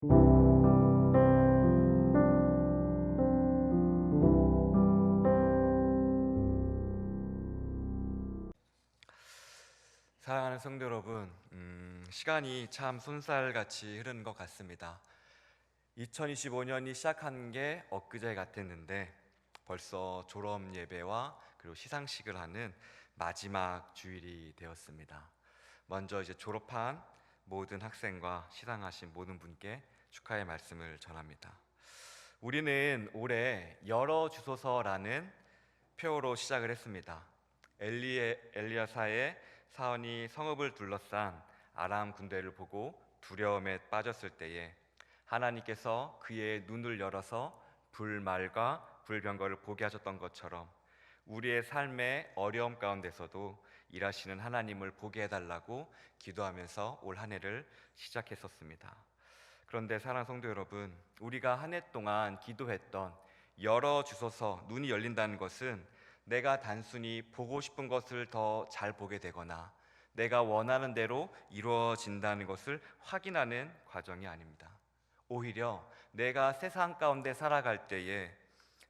사랑하는 성도 여러분, 시간이 참 쏜살같이 흐르는 것 같습니다. 2025년이 시작한 게 엊그제 같았는데 벌써 졸업 예배와 그리고 시상식을 하는 마지막 주일이 되었습니다. 먼저 이제 졸업한 모든 학생과 시상하신 모든 분께 축하의 말씀을 전합니다. 우리는 올해 열어주소서라는 표어로 시작을 했습니다. 엘리야사의 사원이 성읍을 둘러싼 아람 군대를 보고 두려움에 빠졌을 때에 하나님께서 그의 눈을 열어서 불말과 불병거를 보게 하셨던 것처럼 우리의 삶의 어려움 가운데서도 일하시는 하나님을 보게 해달라고 기도하면서 올 한 해를 시작했었습니다. 그런데 사랑하는 성도 여러분, 우리가 한 해 동안 기도했던 열어주소서, 눈이 열린다는 것은 내가 단순히 보고 싶은 것을 더 잘 보게 되거나 내가 원하는 대로 이루어진다는 것을 확인하는 과정이 아닙니다. 오히려 내가 세상 가운데 살아갈 때에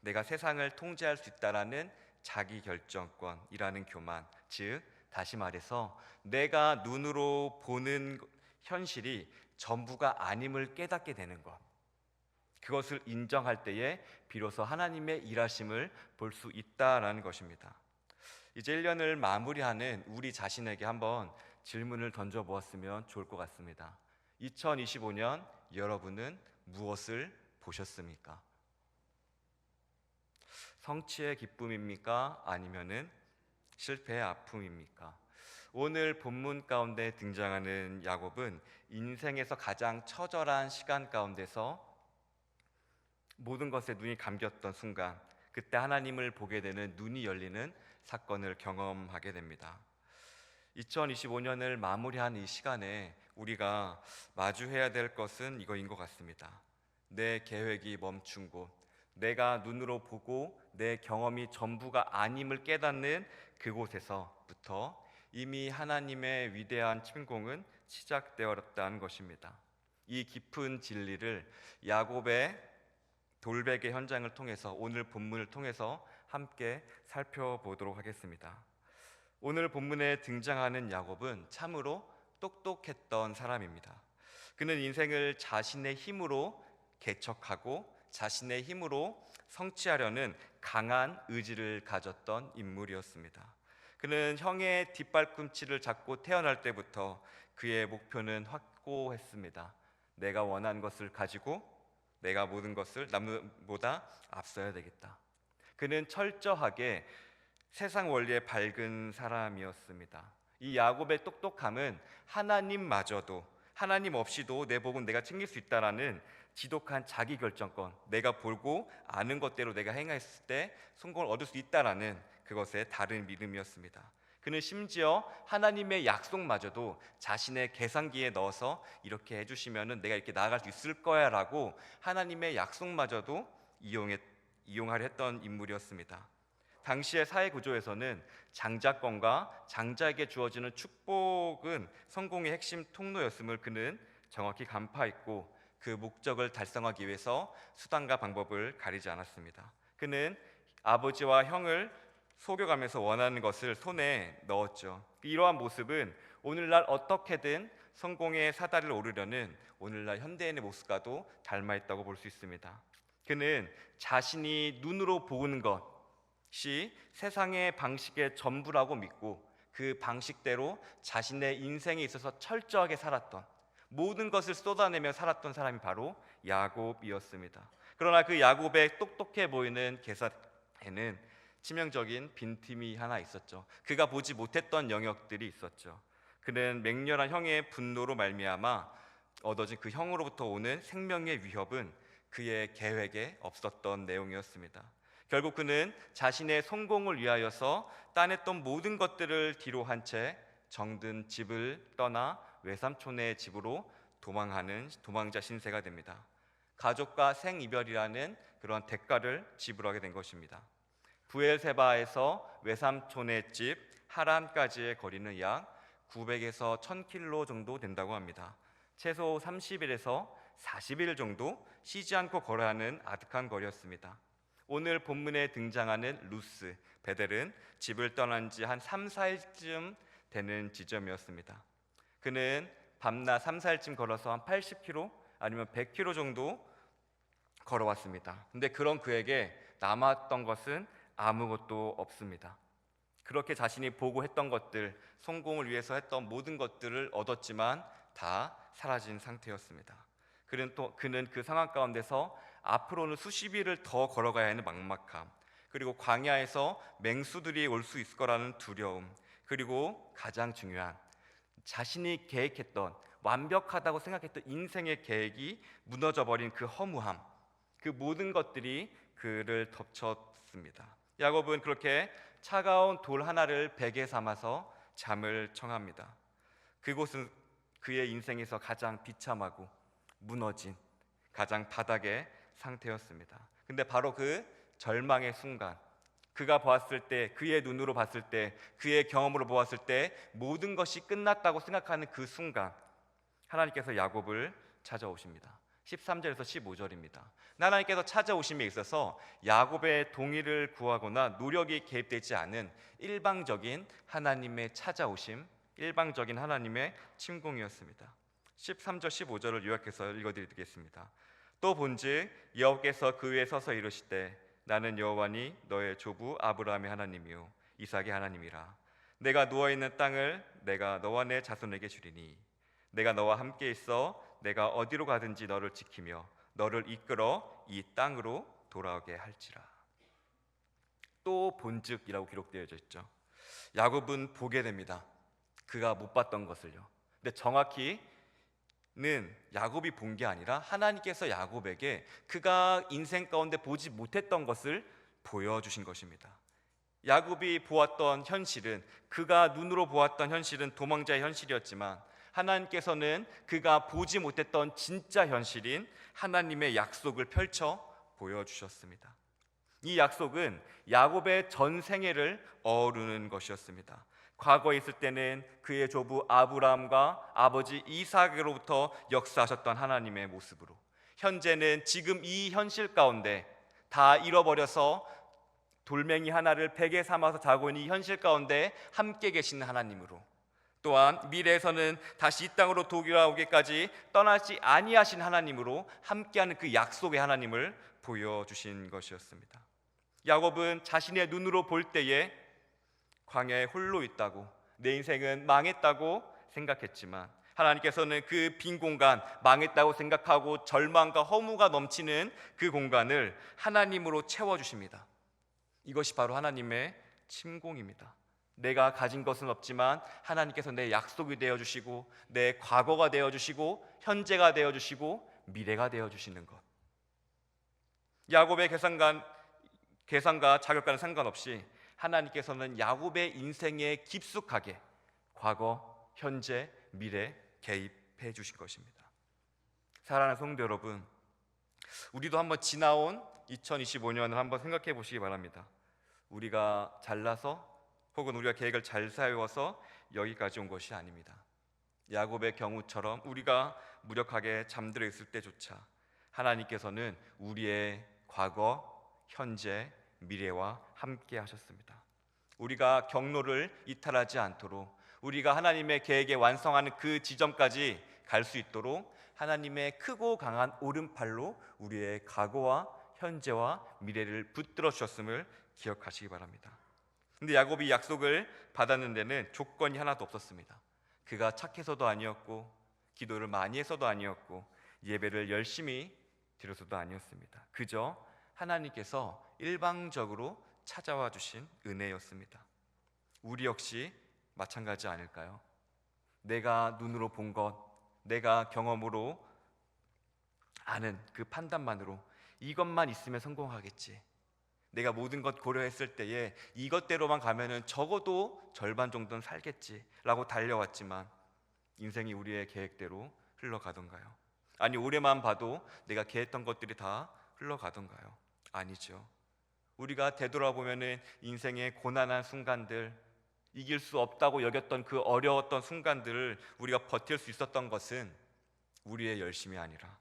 내가 세상을 통제할 수 있다라는 자기결정권이라는 교만, 즉 다시 말해서 내가 눈으로 보는 현실이 전부가 아님을 깨닫게 되는 것, 그것을 인정할 때에 비로소 하나님의 일하심을 볼 수 있다라는 것입니다. 이제 1년을 마무리하는 우리 자신에게 한번 질문을 던져보았으면 좋을 것 같습니다. 2025년 여러분은 무엇을 보셨습니까? 성취의 기쁨입니까? 아니면은 실패의 아픔입니까? 오늘 본문 가운데 등장하는 야곱은 인생에서 가장 처절한 시간 가운데서 모든 것에 눈이 감겼던 순간, 그때 하나님을 보게 되는 눈이 열리는 사건을 경험하게 됩니다. 2025년을 마무리한 이 시간에 우리가 마주해야 될 것은 이거인 것 같습니다. 내 계획이 멈춘 곳, 내가 눈으로 보고 내 경험이 전부가 아님을 깨닫는 그곳에서부터 이미 하나님의 위대한 침공은 시작되었다는 것입니다. 이 깊은 진리를 야곱의 돌베개 현장을 통해서, 오늘 본문을 통해서 함께 살펴보도록 하겠습니다. 오늘 본문에 등장하는 야곱은 참으로 똑똑했던 사람입니다. 그는 인생을 자신의 힘으로 개척하고 자신의 힘으로 성취하려는 강한 의지를 가졌던 인물이었습니다. 그는 형의 뒷발꿈치를 잡고 태어날 때부터 그의 목표는 확고했습니다. 내가 원하는 것을 가지고 내가 모든 것을 남보다 앞서야 되겠다. 그는 철저하게 세상 원리에 밝은 사람이었습니다. 이 야곱의 똑똑함은 하나님마저도, 하나님 없이도 내 복은 내가 챙길 수 있다라는 지독한 자기결정권, 내가 보고 아는 것대로 내가 행했을 때 성공을 얻을 수 있다라는 그것의 다른 믿음이었습니다. 그는 심지어 하나님의 약속마저도 자신의 계산기에 넣어서 이렇게 해주시면은 내가 이렇게 나아갈 수 있을 거야 라고 하나님의 약속마저도 이용하려 했던 인물이었습니다. 당시의 사회 구조에서는 장자권과 장자에게 주어지는 축복은 성공의 핵심 통로였음을 그는 정확히 간파했고 그 목적을 달성하기 위해서 수단과 방법을 가리지 않았습니다. 그는 아버지와 형을 속여가면서 원하는 것을 손에 넣었죠. 이러한 모습은 오늘날 어떻게든 성공의 사다리를 오르려는 오늘날 현대인의 모습과도 닮아있다고 볼 수 있습니다. 그는 자신이 눈으로 보는 것이 세상의 방식의 전부라고 믿고 그 방식대로 자신의 인생에 있어서 철저하게 살았던, 모든 것을 쏟아내며 살았던 사람이 바로 야곱이었습니다. 그러나 그 야곱의 똑똑해 보이는 계산에는 치명적인 빈틈이 하나 있었죠. 그가 보지 못했던 영역들이 있었죠. 그는 맹렬한 형의 분노로 말미암아 얻어진 그 형으로부터 오는 생명의 위협은 그의 계획에 없었던 내용이었습니다. 결국 그는 자신의 성공을 위하여서 따냈던 모든 것들을 뒤로 한 채 정든 집을 떠나 외삼촌의 집으로 도망하는 도망자 신세가 됩니다. 가족과 생이별이라는 그런 대가를 지불하게 된 것입니다. 부엘세바에서 외삼촌의 집 하란까지의 거리는 약 900에서 1000km 정도 된다고 합니다. 최소 30일에서 40일 정도 쉬지 않고 걸어야 하는 아득한 거리였습니다. 오늘 본문에 등장하는 루스, 베델은 집을 떠난 지 한 3, 4일쯤 되는 지점이었습니다. 그는 밤낮 3, 4일쯤 걸어서 한 80km 아니면 100km 정도 걸어왔습니다. 근데 그런 그에게 남았던 것은 아무것도 없습니다. 그렇게 자신이 보고 했던 것들, 성공을 위해서 했던 모든 것들을 얻었지만 다 사라진 상태였습니다. 그는 그 상황 가운데서 앞으로는 수십 일을 더 걸어가야 하는 막막함, 그리고 광야에서 맹수들이 올 수 있을 거라는 두려움, 그리고 가장 중요한 자신이 계획했던 완벽하다고 생각했던 인생의 계획이 무너져버린 그 허무함, 그 모든 것들이 그를 덮쳤습니다. 야곱은 그렇게 차가운 돌 하나를 베개 삼아서 잠을 청합니다. 그곳은 그의 인생에서 가장 비참하고 무너진 가장 바닥의 상태였습니다. 근데 바로 그 절망의 순간, 그가 보았을 때, 그의 눈으로 봤을 때, 그의 경험으로 보았을 때 모든 것이 끝났다고 생각하는 그 순간 하나님께서 야곱을 찾아오십니다. 13절에서 15절입니다. 하나님께서 찾아오심에 있어서 야곱의 동의를 구하거나 노력이 개입되지 않은 일방적인 하나님의 찾아오심, 일방적인 하나님의 침공이었습니다. 13절 15절을 요약해서 읽어드리겠습니다. 또 본즉 여호와께서 그 위에 서서 이르시되 나는 여호와니 너의 조부 아브라함의 하나님이요 이삭의 하나님이라. 내가 누워있는 땅을 내가 너와 내 자손에게 주리니 내가 너와 함께 있어 내가 어디로 가든지 너를 지키며 너를 이끌어 이 땅으로 돌아오게 할지라. 또 본즉이라고 기록되어져 있죠. 야곱은 보게 됩니다. 그가 못 봤던 것을요. 근데 정확히는 야곱이 본 게 아니라 하나님께서 야곱에게 그가 인생 가운데 보지 못했던 것을 보여주신 것입니다. 야곱이 보았던 현실은, 그가 눈으로 보았던 현실은 도망자의 현실이었지만 하나님께서는 그가 보지 못했던 진짜 현실인 하나님의 약속을 펼쳐 보여주셨습니다. 이 약속은 야곱의 전 생애를 어우르는 것이었습니다. 과거에 있을 때는 그의 조부 아브라함과 아버지 이삭으로부터 역사하셨던 하나님의 모습으로, 현재는 지금 이 현실 가운데 다 잃어버려서 돌멩이 하나를 베개 삼아서 자고 있는 이 현실 가운데 함께 계시는 하나님으로, 또한 미래에서는 다시 이 땅으로 돌아오기까지 떠나지 아니하신 하나님으로 함께하는 그 약속의 하나님을 보여주신 것이었습니다. 야곱은 자신의 눈으로 볼 때에 광야에 홀로 있다고, 내 인생은 망했다고 생각했지만 하나님께서는 그 빈 공간, 망했다고 생각하고 절망과 허무가 넘치는 그 공간을 하나님으로 채워주십니다. 이것이 바로 하나님의 침공입니다. 내가 가진 것은 없지만 하나님께서 내 약속이 되어주시고 내 과거가 되어주시고 현재가 되어주시고 미래가 되어주시는 것. 야곱의 계산과 자격과는 상관없이 하나님께서는 야곱의 인생에 깊숙하게 과거, 현재, 미래 개입해 주신 것입니다. 사랑하는 성도 여러분, 우리도 한번 지나온 2025년을 한번 생각해 보시기 바랍니다. 우리가 잘나서 혹은 우리가 계획을 잘 세워서 여기까지 온 것이 아닙니다. 야곱의 경우처럼 우리가 무력하게 잠들어 있을 때조차 하나님께서는 우리의 과거, 현재, 미래와 함께 하셨습니다. 우리가 경로를 이탈하지 않도록, 우리가 하나님의 계획에 완성하는 그 지점까지 갈 수 있도록 하나님의 크고 강한 오른팔로 우리의 과거와 현재와 미래를 붙들어 주셨음을 기억하시기 바랍니다. 근데 야곱이 약속을 받았는 데는 조건이 하나도 없었습니다. 그가 착해서도 아니었고, 기도를 많이 해서도 아니었고, 예배를 열심히 드려서도 아니었습니다. 그저 하나님께서 일방적으로 찾아와 주신 은혜였습니다. 우리 역시 마찬가지 아닐까요? 내가 눈으로 본 것, 내가 경험으로 아는 그 판단만으로 이것만 있으면 성공하겠지, 내가 모든 것 고려했을 때에 이것대로만 가면은 적어도 절반 정도는 살겠지라고 달려왔지만 인생이 우리의 계획대로 흘러가던가요? 아니, 올해만 봐도 내가 계획했던 것들이 다 흘러가던가요? 아니죠. 우리가 되돌아보면은 인생의 고난한 순간들, 이길 수 없다고 여겼던 그 어려웠던 순간들을 우리가 버틸 수 있었던 것은 우리의 열심이 아니라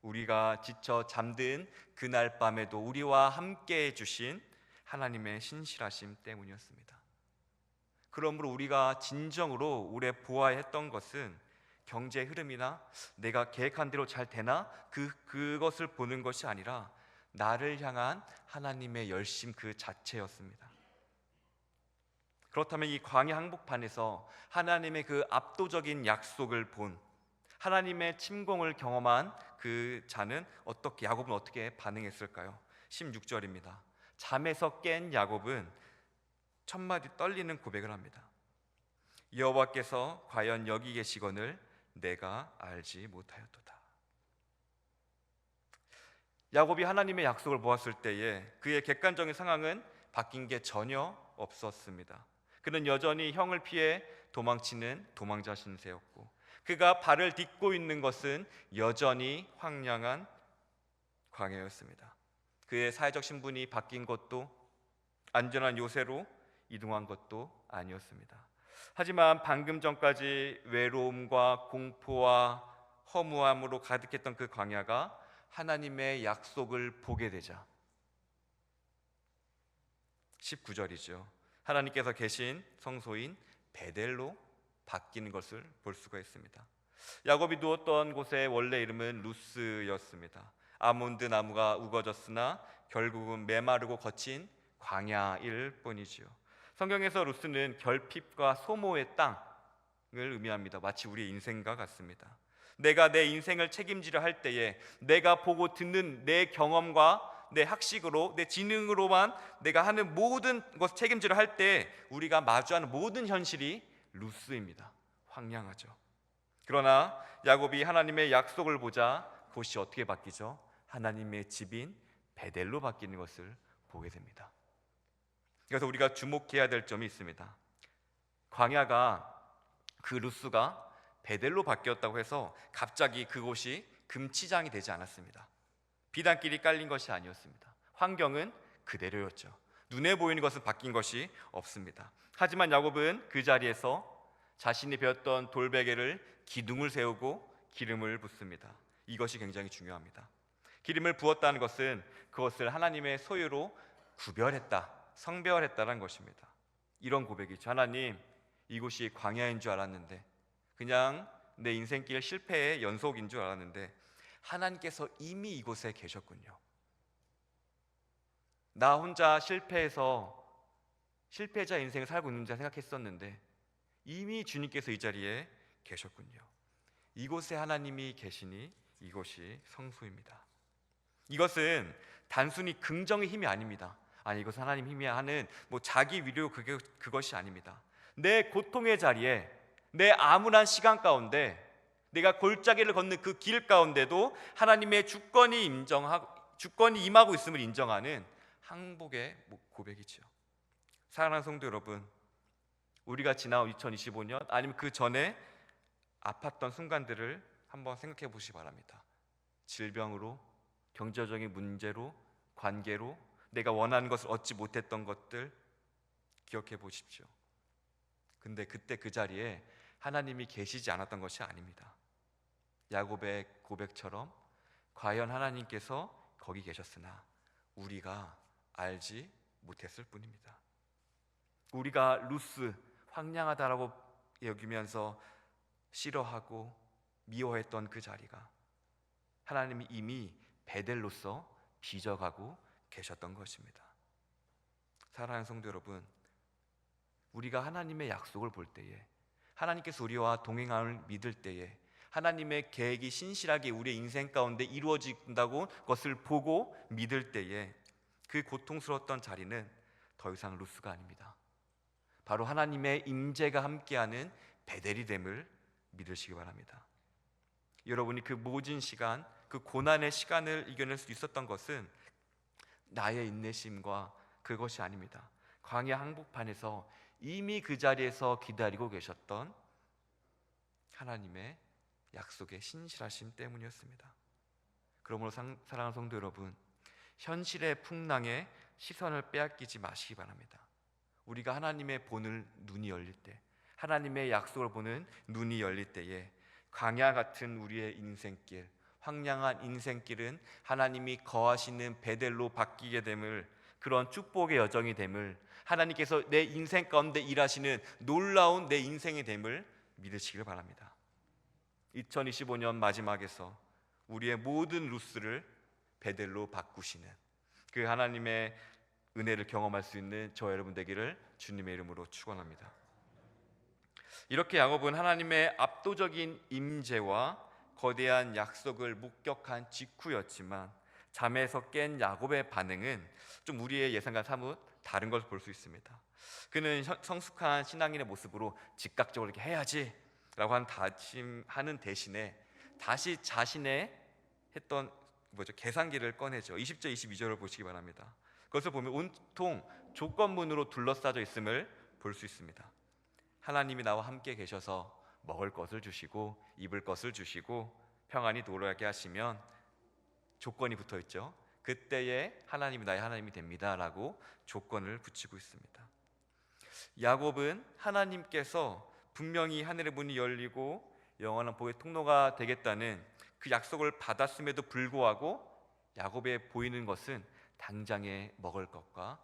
우리가 지쳐 잠든 그날 밤에도 우리와 함께 해주신 하나님의 신실하심 때문이었습니다. 그러므로 우리가 진정으로 오래 보아야 했던 것은 경제 흐름이나 내가 계획한 대로 잘 되나 그것을 보는 것이 아니라 나를 향한 하나님의 열심 그 자체였습니다. 그렇다면 이 광야 항복판에서 하나님의 그 압도적인 약속을 본 하나님의 침공을 경험한 그 자는 야곱은 어떻게 반응했을까요? 16절입니다. 잠에서 깬 야곱은 첫마디 떨리는 고백을 합니다. 여호와께서 과연 여기 계시거늘 내가 알지 못하였도다. 야곱이 하나님의 약속을 보았을 때에 그의 객관적인 상황은 바뀐 게 전혀 없었습니다. 그는 여전히 형을 피해 도망치는 도망자 신세였고, 그가 발을 딛고 있는 것은 여전히 황량한 광야였습니다. 그의 사회적 신분이 바뀐 것도 안전한 요새로 이동한 것도 아니었습니다. 하지만 방금 전까지 외로움과 공포와 허무함으로 가득했던 그 광야가 하나님의 약속을 보게 되자 19절이죠. 하나님께서 계신 성소인 베델로 바뀌는 것을 볼 수가 있습니다. 야곱이 누웠던 곳의 원래 이름은 루스였습니다. 아몬드 나무가 우거졌으나 결국은 메마르고 거친 광야일 뿐이지요. 성경에서 루스는 결핍과 소모의 땅을 의미합니다. 마치 우리의 인생과 같습니다. 내가 내 인생을 책임지려 할 때에 내가 보고 듣는 내 경험과 내 학식으로 내 지능으로만 내가 하는 모든 것을 책임지려 할 때 우리가 마주하는 모든 현실이 루스입니다. 황량하죠. 그러나 야곱이 하나님의 약속을 보자 곳이 어떻게 바뀌죠? 하나님의 집인 베델로 바뀌는 것을 보게 됩니다. 그래서 우리가 주목해야 될 점이 있습니다. 광야가 그 루스가 베델로 바뀌었다고 해서 갑자기 그곳이 금치장이 되지 않았습니다. 비단길이 깔린 것이 아니었습니다. 환경은 그대로였죠. 눈에 보이는 것은 바뀐 것이 없습니다. 하지만 야곱은 그 자리에서 자신이 배웠던 돌베개를 기둥을 세우고 기름을 붓습니다. 이것이 굉장히 중요합니다. 기름을 부었다는 것은 그것을 하나님의 소유로 구별했다, 성별했다는 것입니다. 이런 고백이죠. 하나님, 이곳이 광야인 줄 알았는데, 그냥 내 인생길 실패의 연속인 줄 알았는데 하나님께서 이미 이곳에 계셨군요. 나 혼자 실패자 인생을 살고 있는 자 생각했었는데 이미 주님께서 이 자리에 계셨군요. 이곳에 하나님이 계시니 이곳이 성소입니다. 이것은 단순히 긍정의 힘이 아닙니다. 아니, 이것은 하나님 힘이 하는 자기 위로 그것이 아닙니다. 내 고통의 자리에, 내 암울한 시간 가운데, 내가 골짜기를 걷는 그 길 가운데도 하나님의 주권이 임하고 있음을 인정하는 항복의 고백이죠. 사랑하는 성도 여러분, 우리가 지난 2025년 아니면 그 전에 아팠던 순간들을 한번 생각해 보시기 바랍니다. 질병으로, 경제적인 문제로, 관계로 내가 원하는 것을 얻지 못했던 것들 기억해 보십시오. 근데 그때 그 자리에 하나님이 계시지 않았던 것이 아닙니다. 야곱의 고백처럼 과연 하나님께서 거기 계셨으나 우리가 알지 못했을 뿐입니다. 우리가 루스, 황량하다라고 여기면서 싫어하고 미워했던 그 자리가 하나님이 이미 베델로서 빚어가고 계셨던 것입니다. 사랑하는 성도 여러분, 우리가 하나님의 약속을 볼 때에, 하나님께서 우리와 동행함을 믿을 때에, 하나님의 계획이 신실하게 우리의 인생 가운데 이루어진다고 그것을 보고 믿을 때에 그 고통스러웠던 자리는 더 이상 루스가 아닙니다. 바로 하나님의 임재가 함께하는 베델이 됨을 믿으시기 바랍니다. 여러분이 그 모진 시간, 그 고난의 시간을 이겨낼 수 있었던 것은 나의 인내심과 그것이 아닙니다. 광야 항복판에서 이미 그 자리에서 기다리고 계셨던 하나님의 약속의 신실하심 때문이었습니다. 그러므로 사랑하는 성도 여러분, 현실의 풍랑에 시선을 빼앗기지 마시기 바랍니다. 우리가 하나님의 보는 눈이 열릴 때, 하나님의 약속을 보는 눈이 열릴 때에 광야 같은 우리의 인생길, 황량한 인생길은 하나님이 거하시는 베델로 바뀌게 됨을, 그런 축복의 여정이 됨을, 하나님께서 내 인생 가운데 일하시는 놀라운 내 인생이 됨을 믿으시길 바랍니다. 2025년 마지막에서 우리의 모든 루스를 베델로 바꾸시는 그 하나님의 은혜를 경험할 수 있는 저 여러분 되기를 주님의 이름으로 축원합니다. 이렇게 야곱은 하나님의 압도적인 임재와 거대한 약속을 목격한 직후였지만, 잠에서 깬 야곱의 반응은 좀 우리의 예상과 사뭇 다른 것을 볼 수 있습니다. 그는 성숙한 신앙인의 모습으로 즉각적으로 이렇게 해야지 라고 다짐하는 대신에 다시 자신의 했던 계산기를 꺼내죠. 20절 22절을 보시기 바랍니다. 그것을 보면 온통 조건문으로 둘러싸여 있음을 볼 수 있습니다. 하나님이 나와 함께 계셔서 먹을 것을 주시고 입을 것을 주시고 평안히 도로하게 하시면 조건이 붙어 있죠. 그때에 하나님이 나의 하나님이 됩니다 라고 조건을 붙이고 있습니다. 야곱은 하나님께서 분명히 하늘의 문이 열리고 영원한 복의 통로가 되겠다는 그 약속을 받았음에도 불구하고 야곱에 보이는 것은 당장에 먹을 것과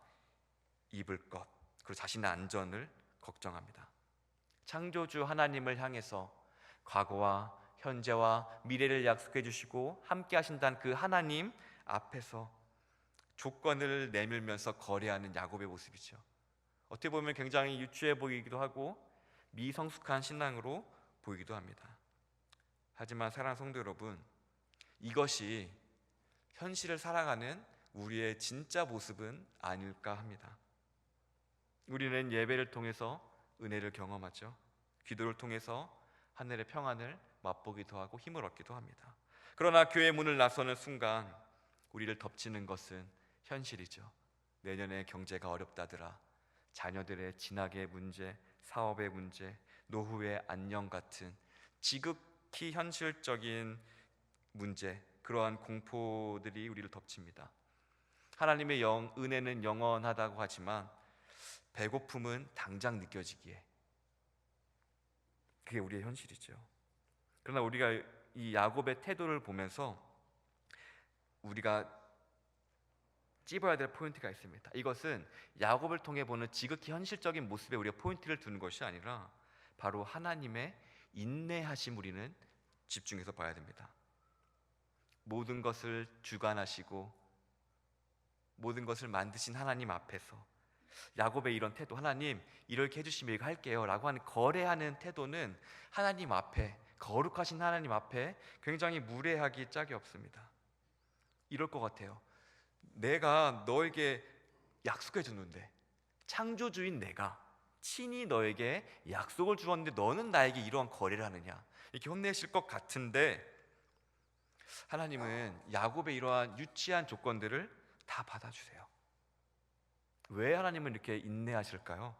입을 것, 그리고 자신의 안전을 걱정합니다. 창조주 하나님을 향해서 과거와 현재와 미래를 약속해 주시고 함께 하신다는 그 하나님 앞에서 조건을 내밀면서 거래하는 야곱의 모습이죠. 어떻게 보면 굉장히 유치해 보이기도 하고 미성숙한 신앙으로 보이기도 합니다. 하지만 사랑하는 성도 여러분, 이것이 현실을 살아가는 우리의 진짜 모습은 아닐까 합니다. 우리는 예배를 통해서 은혜를 경험하죠. 기도를 통해서 하늘의 평안을 맛보기도 하고 힘을 얻기도 합니다. 그러나 교회 문을 나서는 순간 우리를 덮치는 것은 현실이죠. 내년에 경제가 어렵다더라, 자녀들의 진학의 문제, 사업의 문제, 노후의 안녕 같은 지극히 현실적인 문제, 그러한 공포들이 우리를 덮칩니다. 하나님의 은혜는 영원하다고 하지만 배고픔은 당장 느껴지기에 그게 우리의 현실이죠. 그러나 우리가 이 야곱의 태도를 보면서 우리가 찝어야 될 포인트가 있습니다. 이것은 야곱을 통해 보는 지극히 현실적인 모습에 우리가 포인트를 두는 것이 아니라 바로 하나님의 인내하심, 우리는 집중해서 봐야 됩니다. 모든 것을 주관하시고 모든 것을 만드신 하나님 앞에서 야곱의 이런 태도, 하나님 이렇게 해주시면 이거 할게요 라고 하는 거래하는 태도는 하나님 앞에, 거룩하신 하나님 앞에 굉장히 무례하기 짝이 없습니다. 이럴 것 같아요. 내가 너에게 약속해 줬는데, 창조주인 내가 친히 너에게 약속을 주었는데 너는 나에게 이러한 거래를 하느냐, 이렇게 혼내실 것 같은데, 하나님은 야곱의 이러한 유치한 조건들을 다 받아주세요. 왜 하나님은 이렇게 인내하실까요?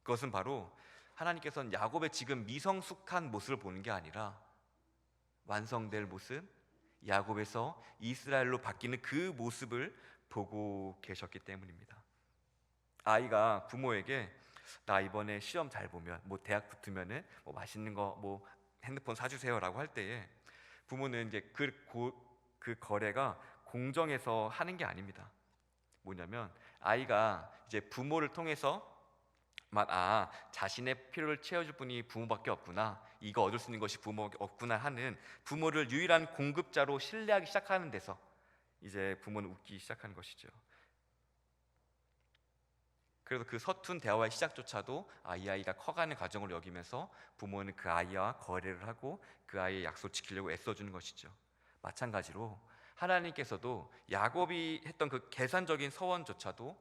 그것은 바로 하나님께서는 야곱의 지금 미성숙한 모습을 보는 게 아니라 완성될 모습, 야곱에서 이스라엘로 바뀌는 그 모습을 보고 계셨기 때문입니다. 아이가 부모에게 나 이번에 시험 잘 보면, 대학 붙으면은 맛있는 거, 핸드폰 사주세요라고 할 때에 부모는 이제 그 거래가 공정해서 하는 게 아닙니다. 뭐냐면 아이가 이제 부모를 통해서 자신의 필요를 채워줄 분이 부모밖에 없구나, 이거 얻을 수 있는 것이 부모밖에 없구나 하는, 부모를 유일한 공급자로 신뢰하기 시작하는 데서 이제 부모는 웃기 시작하는 것이죠. 그래서 그 서툰 대화의 시작조차도 이 아이가 커가는 과정을 여기면서 부모는 그 아이와 거래를 하고 그 아이의 약속 지키려고 애써주는 것이죠. 마찬가지로 하나님께서도 야곱이 했던 그 계산적인 서원조차도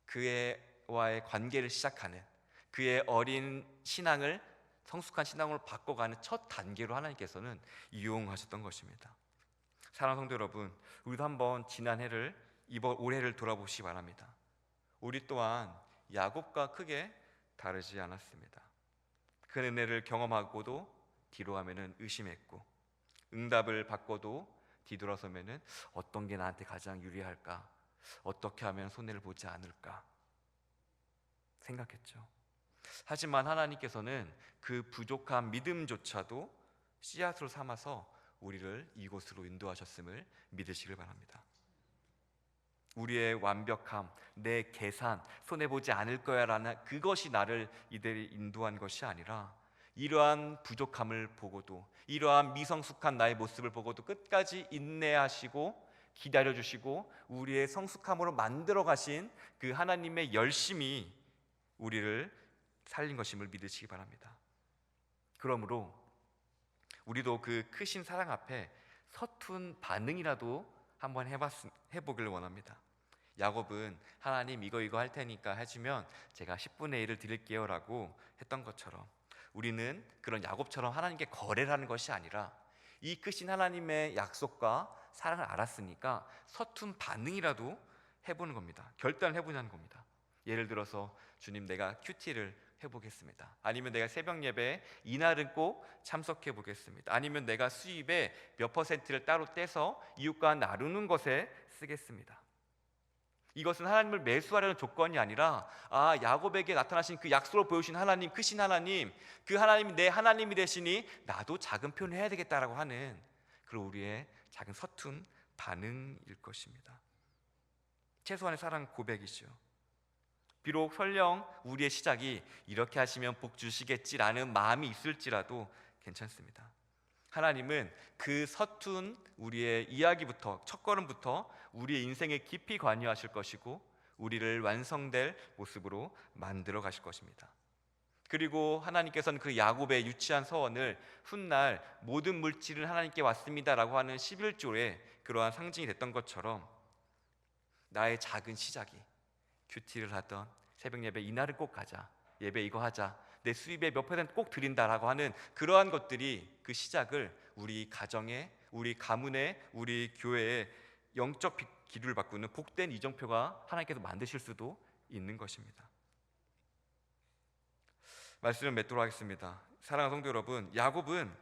그와의 관계를 시작하는, 그의 어린 신앙을 성숙한 신앙으로 바꿔가는 첫 단계로 하나님께서는 이용하셨던 것입니다. 사랑하는 성도 여러분, 우리도 한번 지난 해를, 이번 올해를 돌아보시기 바랍니다. 우리 또한 야곱과 크게 다르지 않았습니다. 그 은혜를 경험하고도 뒤로 가면은 의심했고, 응답을 받고도 뒤돌아서면은 어떤 게 나한테 가장 유리할까, 어떻게 하면 손해를 보지 않을까 생각했죠. 하지만 하나님께서는 그 부족한 믿음조차도 씨앗으로 삼아서 우리를 이곳으로 인도하셨음을 믿으시길 바랍니다. 우리의 완벽함, 내 계산, 손해보지 않을 거야 라는 그것이 나를 이들이 인도한 것이 아니라 이러한 부족함을 보고도, 이러한 미성숙한 나의 모습을 보고도 끝까지 인내하시고 기다려주시고 우리의 성숙함으로 만들어 가신 그 하나님의 열심이 우리를 살린 것임을 믿으시기 바랍니다. 그러므로 우리도 그 크신 사랑 앞에 서툰 반응이라도 한번 해보길 원합니다. 야곱은 하나님 이거 할 테니까 해주면 제가 10분의 1을 드릴게요 라고 했던 것처럼 우리는 그런 야곱처럼 하나님께 거래를 하는 것이 아니라 이 크신 하나님의 약속과 사랑을 알았으니까 서툰 반응이라도 해보는 겁니다. 결단을 해보자는 겁니다. 예를 들어서 주님, 내가 큐티를 해보겠습니다. 아니면 내가 새벽 예배에 이날은 꼭 참석해 보겠습니다. 아니면 내가 수입의 몇 퍼센트를 따로 떼서 이웃과 나누는 것에 쓰겠습니다. 이것은 하나님을 매수하려는 조건이 아니라 야곱에게 나타나신 그 약속을 보여주신 하나님, 크신 하나님, 그 하나님이 내 하나님이 되시니 나도 작은 표현을 해야 되겠다라고 하는 그런 우리의 작은 서툰 반응일 것입니다. 최소한의 사랑 고백이죠. 비록 설령 우리의 시작이 이렇게 하시면 복 주시겠지라는 마음이 있을지라도 괜찮습니다. 하나님은 그 서툰 우리의 이야기부터, 첫걸음부터 우리의 인생에 깊이 관여하실 것이고 우리를 완성될 모습으로 만들어 가실 것입니다. 그리고 하나님께서는 그 야곱의 유치한 서원을 훗날 모든 물질은 하나님께 왔습니다라고 하는 11조의 그러한 상징이 됐던 것처럼 나의 작은 시작이 큐티를 하던 새벽 예배 이날은 꼭 가자, 예배 이거 하자, 내 수입의 몇 퍼센트 꼭 드린다라고 하는 그러한 것들이 그 시작을 우리 가정에, 우리 가문에, 우리 교회에 영적 기류를 바꾸는 복된 이정표가 하나님께서 만드실 수도 있는 것입니다. 말씀을 맺도록 하겠습니다. 사랑하는 성도 여러분, 야곱은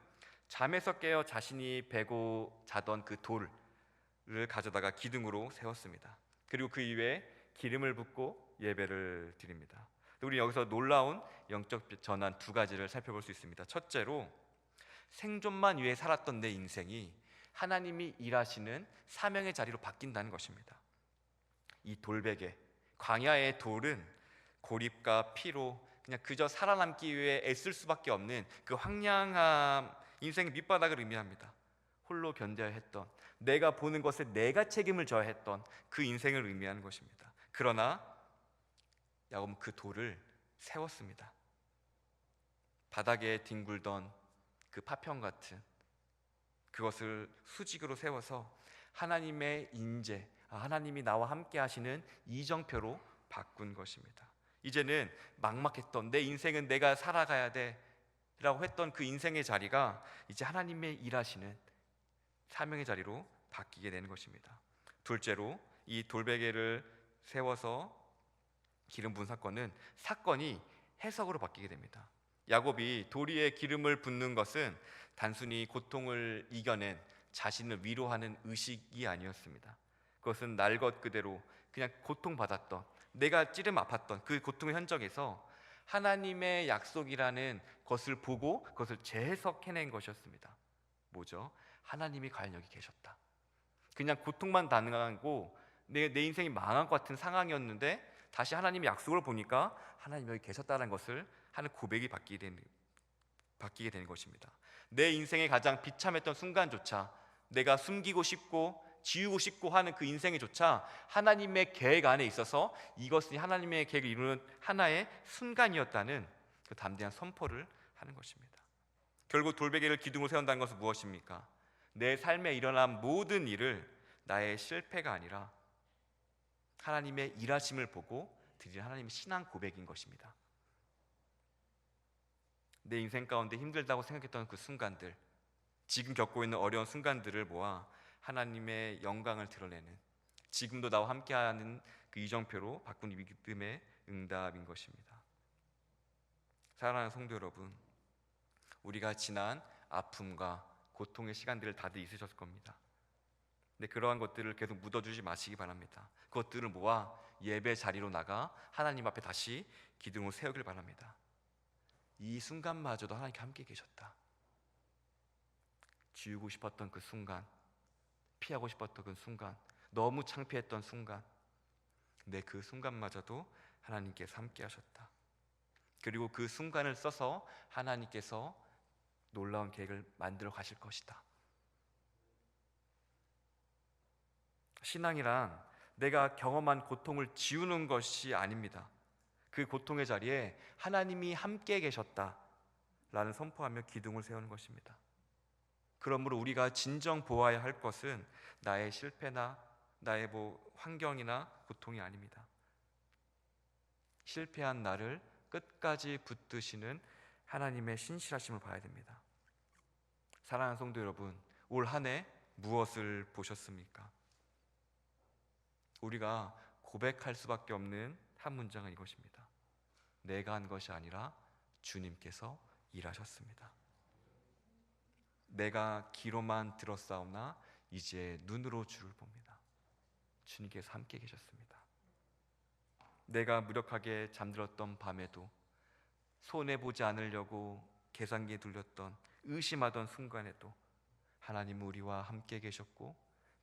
잠에서 깨어 자신이 베고 자던 그 돌을 가져다가 기둥으로 세웠습니다. 그리고 그 이후에 기름을 붓고 예배를 드립니다. 우리 여기서 놀라운 영적 전환 두 가지를 살펴볼 수 있습니다. 첫째로, 생존만 위해 살았던 내 인생이 하나님이 일하시는 사명의 자리로 바뀐다는 것입니다. 이 돌베개, 광야의 돌은 고립과 피로 그냥 그저 살아남기 위해 애쓸 수밖에 없는 그 황량한 인생의 밑바닥을 의미합니다. 홀로 견뎌야 했던, 내가 보는 것에 내가 책임을 져야 했던 그 인생을 의미하는 것입니다. 그러나 야곱은 그 돌을 세웠습니다. 바닥에 뒹굴던 그 파편 같은 그것을 수직으로 세워서 하나님의 인재, 하나님이 나와 함께 하시는 이정표로 바꾼 것입니다. 이제는 막막했던 내 인생은 내가 살아가야 돼 라고 했던 그 인생의 자리가 이제 하나님의 일하시는 사명의 자리로 바뀌게 되는 것입니다. 둘째로, 이 돌베개를 세워서 기름 부은 사건이 해석으로 바뀌게 됩니다. 야곱이 돌 위에 기름을 붓는 것은 단순히 고통을 이겨낸 자신을 위로하는 의식이 아니었습니다. 그것은 날 것 그대로 그냥 고통받았던, 내가 찌름 아팠던 그 고통의 현장에서 하나님의 약속이라는 것을 보고 그것을 재해석해낸 것이었습니다. 뭐죠? 하나님이 과연 여기 계셨다. 그냥 고통만 당하고 내 인생이 망한 것 같은 상황이었는데 다시 하나님의 약속을 보니까 하나님 여기 계셨다는 것을 하는 고백이 바뀌게 되는 것입니다. 내 인생의 가장 비참했던 순간조차 내가 숨기고 싶고 지우고 싶고 하는 그 인생에조차 하나님의 계획 안에 있어서 이것은 하나님의 계획을 이루는 하나의 순간이었다는 그 담대한 선포를 하는 것입니다. 결국 돌베개를 기둥으로 세운다는 것은 무엇입니까? 내 삶에 일어난 모든 일을 나의 실패가 아니라 하나님의 일하심을 보고 드리는 하나님의 신앙 고백인 것입니다. 내 인생 가운데 힘들다고 생각했던 그 순간들, 지금 겪고 있는 어려운 순간들을 모아 하나님의 영광을 드러내는, 지금도 나와 함께하는 그 이정표로 바꾼 이 믿음의 응답인 것입니다. 사랑하는 성도 여러분, 우리가 지난 아픔과 고통의 시간들을 다들 있으셨을 겁니다. 근데 그러한 것들을 계속 묻어주지 마시기 바랍니다. 그것들을 모아 예배 자리로 나가 하나님 앞에 다시 기둥을 세우길 바랍니다. 이 순간마저도 하나님께 함께 계셨다. 지우고 싶었던 그 순간, 피하고 싶었던 그 순간, 너무 창피했던 순간, 근데 그 순간마저도 하나님께서 함께 하셨다. 그리고 그 순간을 써서 하나님께서 놀라운 계획을 만들어 가실 것이다. 신앙이란 내가 경험한 고통을 지우는 것이 아닙니다. 그 고통의 자리에 하나님이 함께 계셨다라는 선포하며 기둥을 세우는 것입니다. 그러므로 우리가 진정 보아야 할 것은 나의 실패나 나의 환경이나 고통이 아닙니다. 실패한 나를 끝까지 붙드시는 하나님의 신실하심을 봐야 됩니다. 사랑하는 성도 여러분, 올 한 해 무엇을 보셨습니까? 우리가 고백할 수밖에 없는 한 문장은 이것입니다. 내가 한 것이 아니라 주님께서 일하셨습니다. 내가 귀로만 들었사오나 이제 눈으로 주를 봅니다. 주님께서 함께 계셨습니다. 내가 무력하게 잠들었던 밤에도, 손해보지 않으려고 계산기에 돌렸던 의심하던 순간에도 하나님은 우리와 함께 계셨고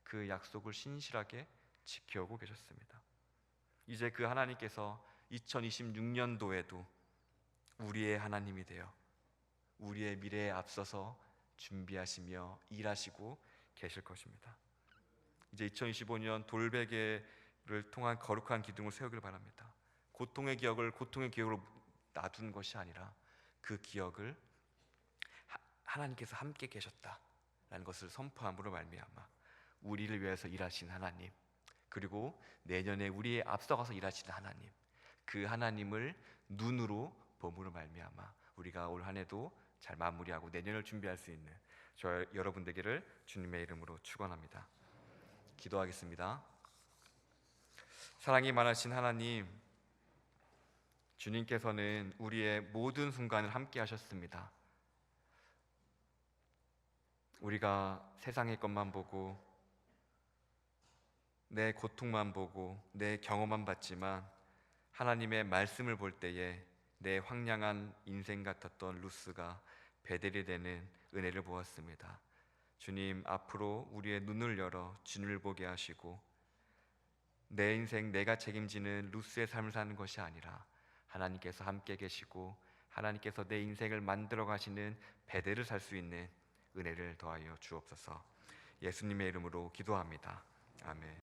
그 약속을 신실하게 지켜오고 계셨습니다. 이제 그 하나님께서 2026년도에도 우리의 하나님이 되어 우리의 미래에 앞서서 준비하시며 일하시고 계실 것입니다. 이제 2025년 돌베개를 통한 거룩한 기둥을 세우길 바랍니다. 고통의 기억을 고통의 기억으로 놔둔 것이 아니라 그 기억을 하나님께서 함께 계셨다라는 것을 선포함으로 말미암아 우리를 위해서 일하신 하나님, 그리고 내년에 우리의 앞서가서 일하시는 하나님, 그 하나님을 눈으로 봄으로 말미암아 우리가 올 한 해도 잘 마무리하고 내년을 준비할 수 있는 저 여러분 되기를 주님의 이름으로 축원합니다. 기도하겠습니다. 사랑이 많으신 하나님, 주님께서는 우리의 모든 순간을 함께 하셨습니다. 우리가 세상의 것만 보고 내 고통만 보고 내 경험만 봤지만 하나님의 말씀을 볼 때에 내 황량한 인생 같았던 루스가 베델이 되는 은혜를 보았습니다. 주님, 앞으로 우리의 눈을 열어 주님을 보게 하시고 내 인생 내가 책임지는 루스의 삶을 사는 것이 아니라 하나님께서 함께 계시고 하나님께서 내 인생을 만들어 가시는 베델을 살 수 있는 은혜를 더하여 주옵소서. 예수님의 이름으로 기도합니다. 아멘.